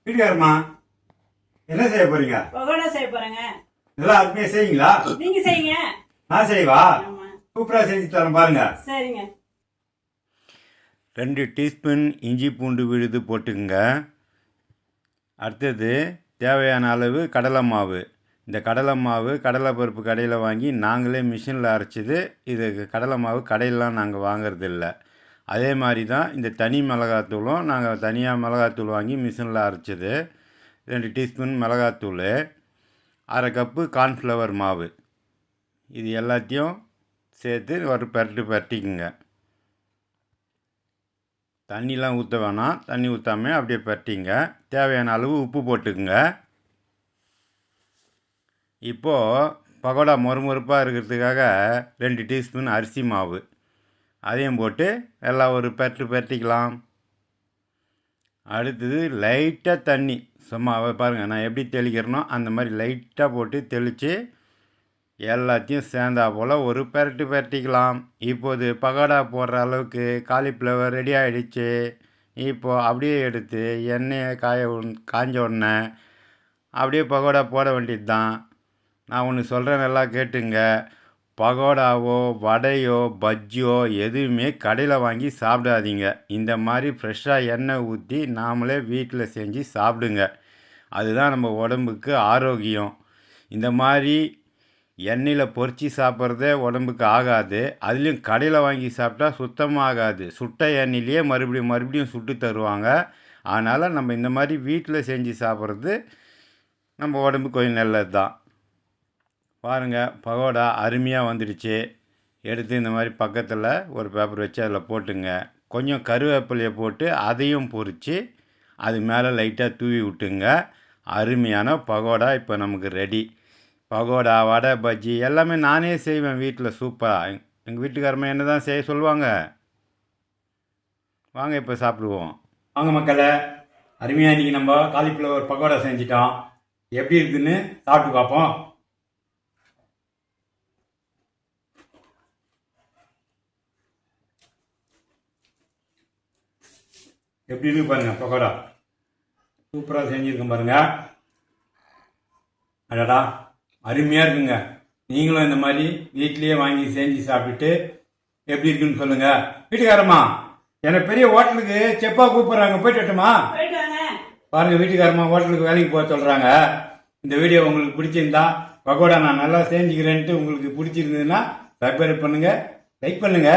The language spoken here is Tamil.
வீட்டுக்காரம்மா என்ன செய்ய போறீங்க? பகோடா செய்ய போறேங்க. நல்லா அருமையா செய்வீங்களா? நீங்க செய்யுங்க. நான் செய்வா? ஆமா. சூப்பரா செஞ்சு தரேன் பாருங்க. சரிங்க. 2 டீஸ்பூன் இஞ்சி பூண்டு விழுது போட்டுக்குங்க. அடுத்தது தேவையான அளவு கடலை மாவு. இந்த கடலை மாவு கடலைப்பருப்பு கடையில் வாங்கி நாங்களே மிஷினில் அரைச்சிது. இது கடலை மாவு கடையிலலாம் நாங்கள் வாங்கிறதில்ல. அதே மாதிரி தான் இந்த தனி மிளகாத்தூளும் நாங்கள் தனியாக மிளகாத்தூள் வாங்கி மிஷினில் அரைச்சது. 2 டீஸ்பூன் மிளகாத்தூள், 1/2 கப்பு கார்ன்ஃப்ளவர் மாவு. இது எல்லாத்தையும் சேர்த்து ஒரு பரட்டிக்குங்க. தண்ணிலாம் ஊற்ற வேணாம், தண்ணி ஊற்றாமல் அப்படியே பரட்டிங்க. தேவையான அளவு உப்பு போட்டுக்குங்க. இப்போது பகோடா மொறுமொறுப்பாக இருக்கிறதுக்காக 2 டீஸ்பூன் அரிசி மாவு அதையும் போட்டு எல்லாம் ஒரு பரட்டிக்கலாம். அடுத்தது லைட்டாக தண்ணி, சும்மா பாருங்கள் நான் எப்படி தெளிக்கிறேனோ அந்த மாதிரி லைட்டாக போட்டு தெளித்து எல்லாத்தையும் சேர்ந்தா போல் ஒரு பரட்டிக்கலாம். இப்போது பகோடா போடுற அளவுக்கு காலிஃப்ளவர் ரெடி ஆகிடுச்சு. இப்போது அப்படியே எடுத்து எண்ணெயை காஞ்ச உடனே அப்படியே பகோடா போட வேண்டியது தான். நான் ஒன்று சொல்கிறேன், நல்லா கேட்டுங்க. பகோடாவோ வடையோ பஜ்ஜியோ எதுவுமே கடையில் வாங்கி சாப்பிடாதீங்க. இந்த மாதிரி ஃப்ரெஷ்ஷாக எண்ணெய் ஊற்றி நாமளே வீட்டில் செஞ்சு சாப்பிடுங்க. அதுதான் நம்ம உடம்புக்கு ஆரோக்கியம். இந்த மாதிரி எண்ணெயில் பொரித்து சாப்பிட்றதே உடம்புக்கு ஆகாது. அதுலேயும் கடையில் வாங்கி சாப்பிட்டா சுத்தமாக ஆகாது. சுட்ட எண்ணெயிலேயே மறுபடியும் சுட்டு தருவாங்க. அதனால் நம்ம இந்த மாதிரி வீட்டில் செஞ்சு சாப்பிட்றது நம்ம உடம்புக்கு கொஞ்சம் நல்லது தான். பாருங்கள், பகோடா அருமையாக வந்துடுச்சு. எடுத்து இந்த மாதிரி பக்கத்தில் ஒரு பேப்பர் வச்சு அதில் போட்டுங்க. கொஞ்சம் கருவேப்பிலையை போட்டு அதையும் பொரித்து அது மேலே லைட்டாக தூவி விட்டுங்க. அருமையான பகோடா இப்போ நமக்கு ரெடி. பகோடா வடை பஜ்ஜி எல்லாமே நானே செய்வேன் வீட்டில் சூப்பராக. எங்கள் வீட்டுக்காரம்மா என்ன தான் செய்ய சொல்லுவாங்க. வாங்க இப்போ சாப்பிடுவோம். வாங்க மக்களே, அருமையாக இன்றைக்கி நம்ம காலிஃப்ளவர் பகோடா செஞ்சிட்டோம். எப்படி இருக்குன்னு சாப்பிட்டு பார்ப்போம். எப்படி இருக்கு பாருங்க, பகோடா சூப்பராக செஞ்சுருக்கேன் பாருங்க. அடடா அருமையாக இருக்குங்க. நீங்களும் இந்த மாதிரி வீட்லேயே வாங்கி செஞ்சு சாப்பிட்டுட்டு எப்படி இருக்குன்னு சொல்லுங்க. வீட்டுக்காரம்மா எனக்கு பெரிய ஹோட்டலுக்கு செப்பா கூப்பிடுறாங்க, போயிட்டு வரட்டுமா? போயிட்டு வாங்க. பாருங்க, வீட்டுக்காரம்மா ஹோட்டலுக்கு வேலைக்கு போக சொல்றாங்க. இந்த வீடியோ உங்களுக்கு பிடிச்சிருந்தா, பகோடா நான் நல்லா செஞ்சுக்கிறேன்ட்டு உங்களுக்கு பிடிச்சிருந்ததுன்னா சப்ஸ்கிரைப் பண்ணுங்க, லைக் பண்ணுங்க.